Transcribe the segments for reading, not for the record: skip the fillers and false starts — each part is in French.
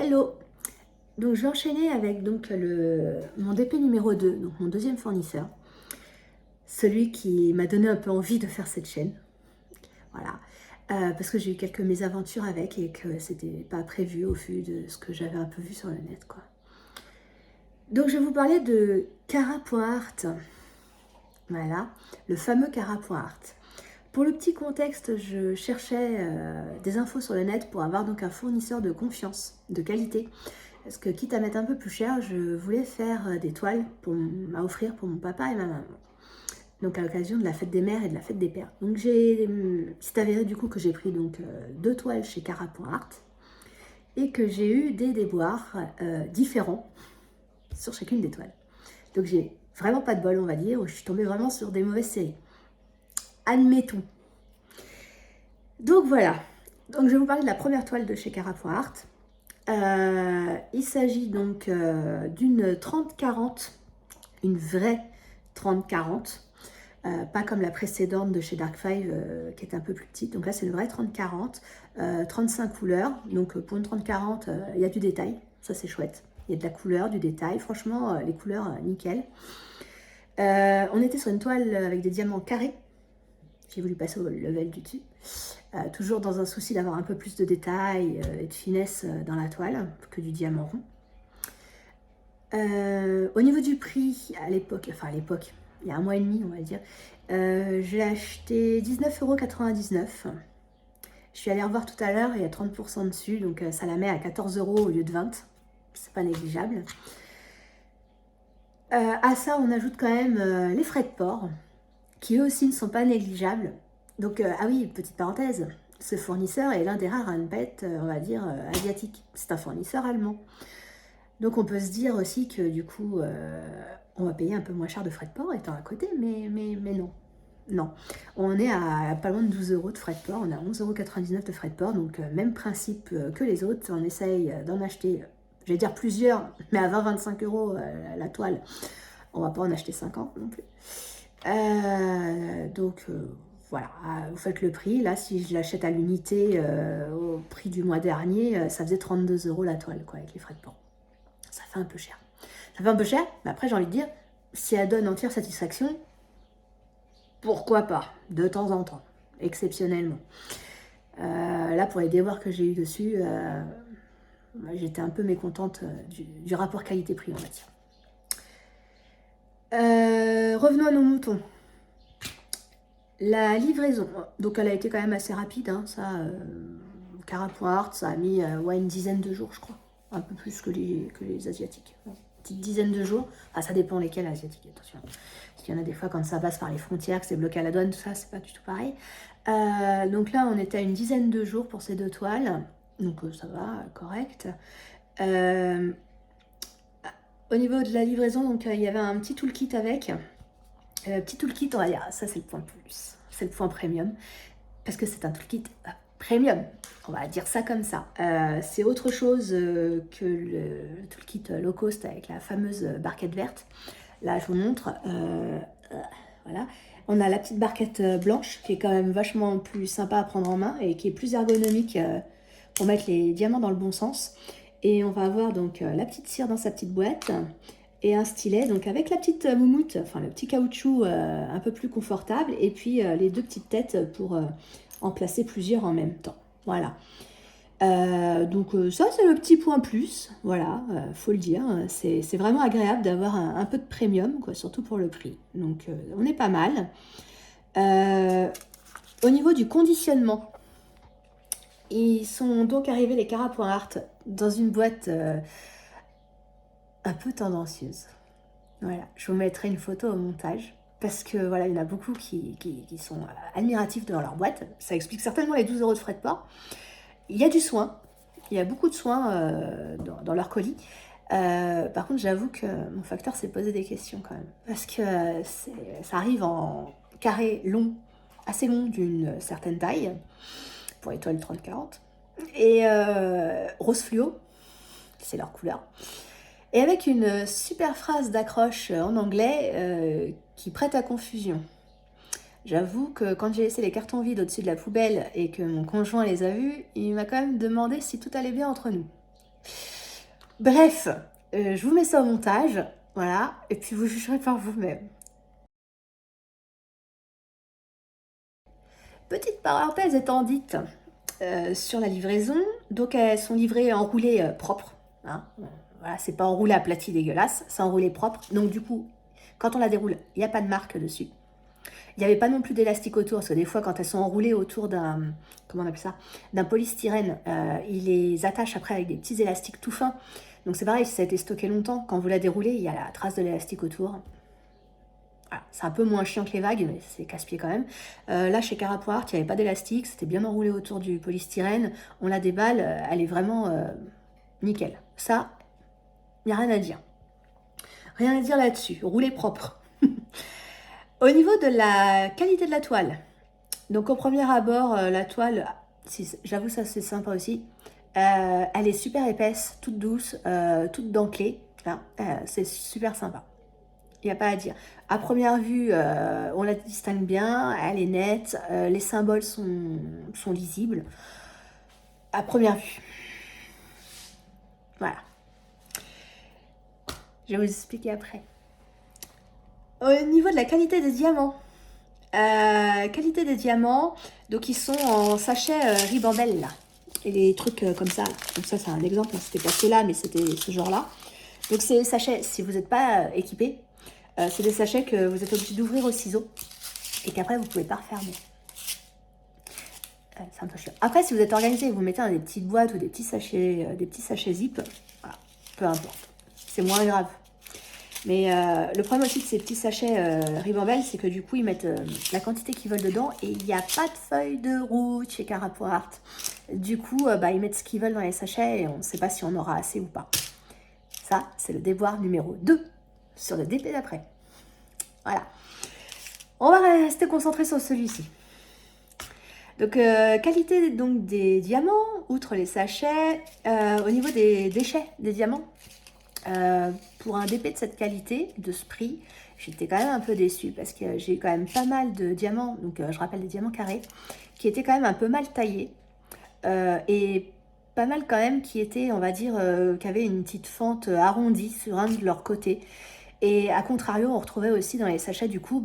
Hello! Donc je vais enchaîner avec mon DP numéro 2, donc mon deuxième fournisseur. Celui qui m'a donné un peu envie de faire cette chaîne. Voilà. Parce que j'ai eu quelques mésaventures avec et que c'était pas prévu au vu de ce que j'avais un peu vu sur le net, quoi. Donc je vais vous parler de Cara.art. Voilà, le fameux Cara.art. Pour le petit contexte, je cherchais des infos sur le net pour avoir donc un fournisseur de confiance, de qualité. Parce que quitte à mettre un peu plus cher, je voulais faire des toiles à offrir pour mon papa et ma maman. Donc à l'occasion de la fête des mères et de la fête des pères. Donc c'est avéré du coup que j'ai pris donc 2 toiles chez Cara.art et que j'ai eu des déboires différents sur chacune des toiles. Donc j'ai vraiment pas de bol, on va dire, où je suis tombée vraiment sur des mauvaises séries. Admettons. Donc voilà. Donc je vais vous parler de la première toile de chez Cara.art. Il s'agit donc d'une 30-40, une vraie 30-40, pas comme la précédente de chez Dark Five qui est un peu plus petite. Donc là c'est une vraie 30-40, 35 couleurs. Donc pour une 30-40, il y a du détail, ça c'est chouette. Il y a de la couleur, du détail, franchement les couleurs nickel. On était sur une toile avec des diamants carrés. J'ai voulu passer au level du dessus. Toujours dans un souci d'avoir un peu plus de détails et de finesse dans la toile que du diamant rond. Au niveau du prix, à l'époque, il y a un mois et demi, on va dire, je l'ai acheté 19,99 €. Je suis allée revoir tout à l'heure, il y a 30% dessus, donc ça la met à 14 € au lieu de 20. C'est pas négligeable. À ça, on ajoute quand même les frais de port, qui eux aussi ne sont pas négligeables. Donc, ah oui, petite parenthèse, ce fournisseur est l'un des rares à ne pas être, on va dire, asiatique. C'est un fournisseur allemand. Donc, on peut se dire aussi que du coup, on va payer un peu moins cher de frais de port étant à côté, mais non. Non, on est à pas loin de 12 € de frais de port, on a 11,99 € de frais de port, donc même principe que les autres, on essaye d'en acheter, je vais dire plusieurs, mais à 20-25 € la toile, on va pas en acheter 50 non plus. Voilà, vous faites le prix. Là, si je l'achète à l'unité au prix du mois dernier, ça faisait 32 € la toile, quoi, avec les frais de port. Ça fait un peu cher. Ça fait un peu cher, mais après, j'ai envie de dire, si elle donne entière satisfaction, pourquoi pas, de temps en temps, exceptionnellement. Là, pour les déboires que j'ai eu dessus, j'étais un peu mécontente du rapport qualité-prix, on va dire. Revenons à nos moutons. La livraison, donc elle a été quand même assez rapide, hein, ça, Cara.art, ça a mis une dizaine de jours, je crois, un peu plus que les asiatiques, une petite dizaine de jours, enfin, ça dépend lesquels asiatiques, attention, parce qu'il y en a des fois quand ça passe par les frontières, que c'est bloqué à la douane, tout ça, c'est pas du tout pareil. Donc là, on était à une dizaine de jours pour ces 2 toiles, donc ça va, correct. Au niveau de la livraison, donc il y avait un petit toolkit avec. Petit toolkit, on va dire, ça c'est le point plus, c'est le point premium, parce que c'est un toolkit premium, on va dire ça comme ça. C'est autre chose que le toolkit low cost avec la fameuse barquette verte. Là, je vous montre, voilà. On a la petite barquette blanche qui est quand même vachement plus sympa à prendre en main et qui est plus ergonomique pour mettre les diamants dans le bon sens. Et on va avoir donc la petite cire dans sa petite boîte et un stylet, donc avec la petite moumoute, enfin le petit caoutchouc un peu plus confortable, et puis les 2 petites têtes pour en placer plusieurs en même temps. Voilà. Donc ça c'est le petit point plus, voilà, faut le dire, c'est vraiment agréable d'avoir un peu de premium, quoi, surtout pour le prix. Donc on est pas mal. Au niveau du conditionnement, ils sont donc arrivés, les Cara.art, dans une boîte un peu tendancieuse. Voilà, je vous mettrai une photo au montage parce que voilà, il y en a beaucoup qui sont admiratifs devant leur boîte. Ça explique certainement les 12 € de frais de port. Il y a du soin, il y a beaucoup de soin dans leur colis. Par contre, j'avoue que mon facteur s'est posé des questions quand même parce que ça arrive en carré long, assez long d'une certaine taille pour les toiles 30-40 et rose fluo, c'est leur couleur. Et avec une super phrase d'accroche en anglais qui prête à confusion. J'avoue que quand j'ai laissé les cartons vides au-dessus de la poubelle et que mon conjoint les a vus, il m'a quand même demandé si tout allait bien entre nous. Bref, je vous mets ça au montage, voilà, et puis vous jugerez par vous-même. Petite parenthèse étant dite sur la livraison, donc elles sont livrées enroulées propres, hein, voilà, c'est pas enroulé aplati dégueulasse, c'est enroulé propre, donc du coup, quand on la déroule, il n'y a pas de marque dessus. Il n'y avait pas non plus d'élastique autour, parce que des fois, quand elles sont enroulées autour d'un, comment on appelle ça, d'un polystyrène, ils les attachent après avec des petits élastiques tout fins. Donc c'est pareil, si ça a été stocké longtemps, quand vous la déroulez, il y a la trace de l'élastique autour. Voilà, c'est un peu moins chiant que les vagues, mais c'est casse-pied quand même. Là, chez Carapoart, il n'y avait pas d'élastique, c'était bien enroulé autour du polystyrène. On la déballe, elle est vraiment nickel. Ça, il n'y a rien à dire. Rien à dire là-dessus. Roulez propre. Au niveau de la qualité de la toile, donc au premier abord, la toile, j'avoue ça c'est sympa aussi. Elle est super épaisse, toute douce, toute dentelée. Hein, c'est super sympa. Il n'y a pas à dire. À première vue, on la distingue bien, elle est nette, les symboles sont lisibles. À première vue. Voilà. Je vais vous expliquer après. Au niveau de la qualité des diamants, qualité des diamants, donc ils sont en sachet ribambelle là. Et les trucs comme ça. Donc ça c'est un exemple, c'était pas ceux-là, mais c'était ce genre-là. Donc c'est des sachets, si vous n'êtes pas équipé, c'est des sachets que vous êtes obligé d'ouvrir au ciseau et qu'après vous pouvez pas refermer. C'est un peu chiant. Après, si vous êtes organisé, vous mettez dans des petites boîtes ou des petits sachets zip, voilà, peu importe. C'est moins grave. Mais le problème aussi de ces petits sachets Ribambelle, c'est que du coup, ils mettent la quantité qu'ils veulent dedans et il n'y a pas de feuille de route chez Carapoart. Du coup, ils mettent ce qu'ils veulent dans les sachets et on ne sait pas si on aura assez ou pas. Ça, c'est le déboire numéro 2 sur le DP d'après. Voilà. On va rester concentré sur celui-ci. Donc, qualité donc, des diamants, outre les sachets, au niveau des déchets des diamants, pour un DP de cette qualité, de ce prix, j'étais quand même un peu déçue parce que j'ai quand même pas mal de diamants, donc je rappelle des diamants carrés, qui étaient quand même un peu mal taillés et pas mal quand même qui étaient, on va dire, qui avaient une petite fente arrondie sur un de leurs côtés. Et à contrario, on retrouvait aussi dans les sachets du coup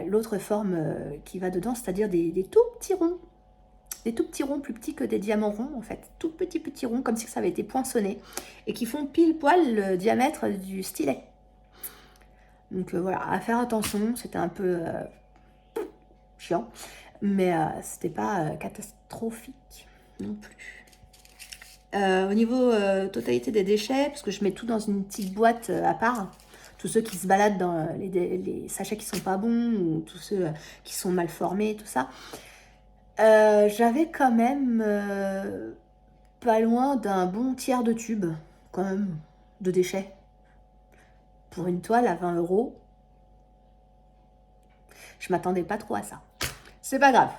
l'autre forme qui va dedans, c'est-à-dire des tout petits ronds. Des tout petits ronds plus petits que des diamants ronds en fait, tout petits ronds comme si ça avait été poinçonné et qui font pile poil le diamètre du stylet. Donc voilà, à faire attention, c'était un peu chiant, mais c'était pas catastrophique non plus. Au niveau totalité des déchets, parce que je mets tout dans une petite boîte à part, tous ceux qui se baladent dans les sachets qui sont pas bons ou tous ceux qui sont mal formés, tout ça. J'avais quand même pas loin d'un bon tiers de tube, quand même, de déchets. Pour une toile à 20 euros, je m'attendais pas trop à ça. C'est pas grave.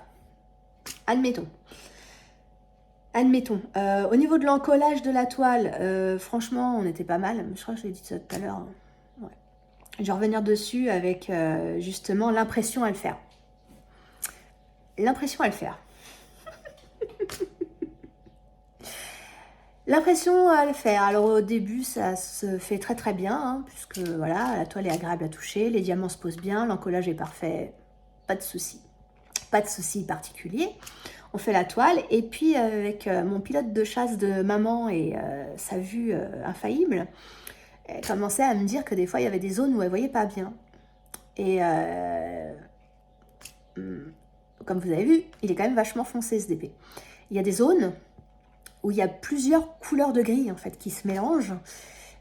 Admettons. Admettons. Au niveau de l'encollage de la toile, franchement, on était pas mal. Je crois que je l'ai dit ça tout à l'heure. Ouais. Je vais revenir dessus avec justement l'impression à le faire. L'impression à le faire. L'impression à le faire. Alors au début, ça se fait très très bien, hein, puisque voilà, la toile est agréable à toucher, les diamants se posent bien, l'encollage est parfait, pas de souci. Pas de souci particulier. On fait la toile et puis avec mon pilote de chasse de maman et sa vue infaillible, elle commençait à me dire que des fois il y avait des zones où elle voyait pas bien. Et comme vous avez vu, il est quand même vachement foncé ce DP. Il y a des zones où il y a plusieurs couleurs de gris en fait qui se mélangent,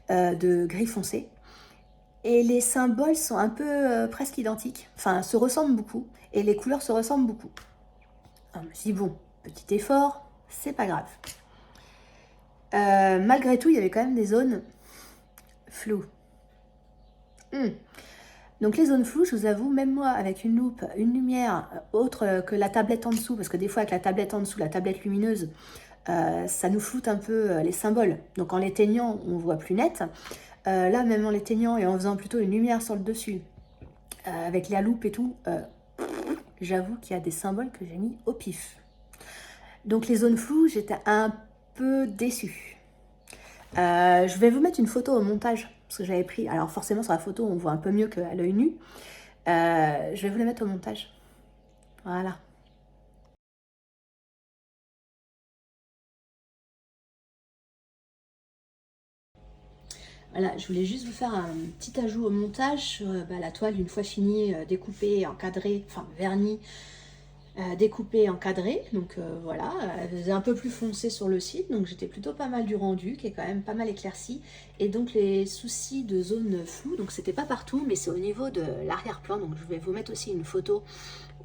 de gris foncé. Et les symboles sont un peu presque identiques, enfin se ressemblent beaucoup, et les couleurs se ressemblent beaucoup. Alors, je me suis dit, bon, petit effort, c'est pas grave. Malgré tout, il y avait quand même des zones floues. Donc les zones floues, je vous avoue, même moi, avec une loupe, une lumière autre que la tablette en dessous, parce que des fois avec la tablette en dessous, la tablette lumineuse, ça nous floute un peu les symboles. Donc en l'éteignant, on voit plus net. Là, même en l'éteignant et en faisant plutôt une lumière sur le dessus, avec la loupe et tout, j'avoue qu'il y a des symboles que j'ai mis au pif. Donc les zones floues, j'étais un peu déçue. Je vais vous mettre une photo au montage, parce que j'avais pris, alors forcément sur la photo on voit un peu mieux qu'à l'œil nu. Je vais vous la mettre au montage. Voilà. Voilà, je voulais juste vous faire un petit ajout au montage sur la toile une fois finie, découpée, encadrée, enfin vernie, découpée, encadrée. Donc voilà, elle faisait un peu plus foncé sur le site, donc j'étais plutôt pas mal du rendu, qui est quand même pas mal éclairci. Et donc les soucis de zone floue, donc c'était pas partout, mais c'est au niveau de l'arrière-plan. Donc je vais vous mettre aussi une photo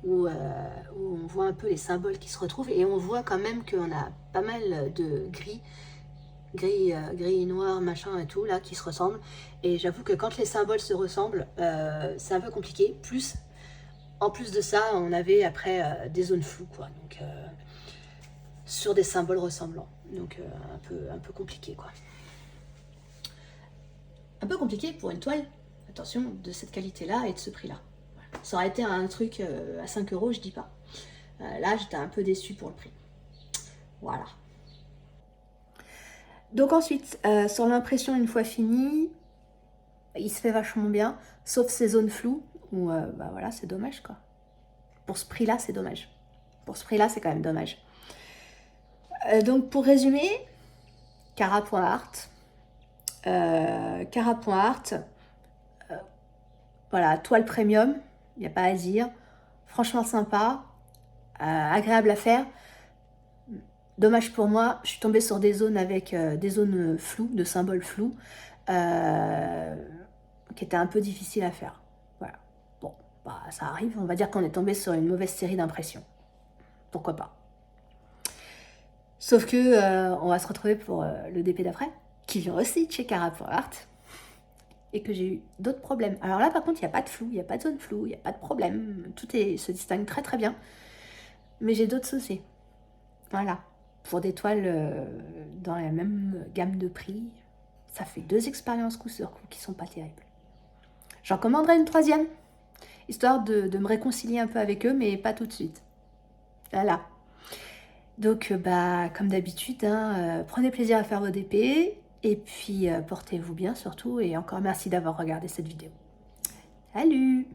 où on voit un peu les symboles qui se retrouvent, et on voit quand même qu'on a pas mal de gris noir, machin et tout, là, qui se ressemblent. Et j'avoue que quand les symboles se ressemblent, c'est un peu compliqué. En plus de ça, on avait après des zones floues, quoi. Donc, sur des symboles ressemblants. Donc, un peu compliqué, quoi. Un peu compliqué pour une toile, attention, de cette qualité-là et de ce prix-là. Voilà. Ça aurait été un truc à 5 euros, je dis pas. Là, j'étais un peu déçue pour le prix. Voilà. Donc ensuite, sur l'impression une fois fini, il se fait vachement bien, sauf ces zones floues où voilà, c'est dommage quoi. Pour ce prix-là, c'est dommage. Pour ce prix-là, c'est quand même dommage. Donc pour résumer, Cara.art, Cara.art, voilà, toile premium, il n'y a pas à dire, franchement sympa, agréable à faire. Dommage pour moi, je suis tombée sur des zones avec des zones floues, de symboles flous, qui étaient un peu difficiles à faire. Voilà. Bon, ça arrive, on va dire qu'on est tombé sur une mauvaise série d'impressions. Pourquoi pas. Sauf que on va se retrouver pour le DP d'après, qui vient aussi de chez Cara.art, et que j'ai eu d'autres problèmes. Alors là, par contre, il n'y a pas de flou, il n'y a pas de zone floue, il n'y a pas de problème. Se distingue très très bien. Mais j'ai d'autres soucis. Voilà. Pour des toiles dans la même gamme de prix, ça fait 2 expériences coup sur coup qui sont pas terribles. J'en commanderai une 3e, histoire de me réconcilier un peu avec eux, mais pas tout de suite. Voilà. Donc, comme d'habitude, hein, prenez plaisir à faire vos DP, et puis portez-vous bien surtout, et encore merci d'avoir regardé cette vidéo. Salut!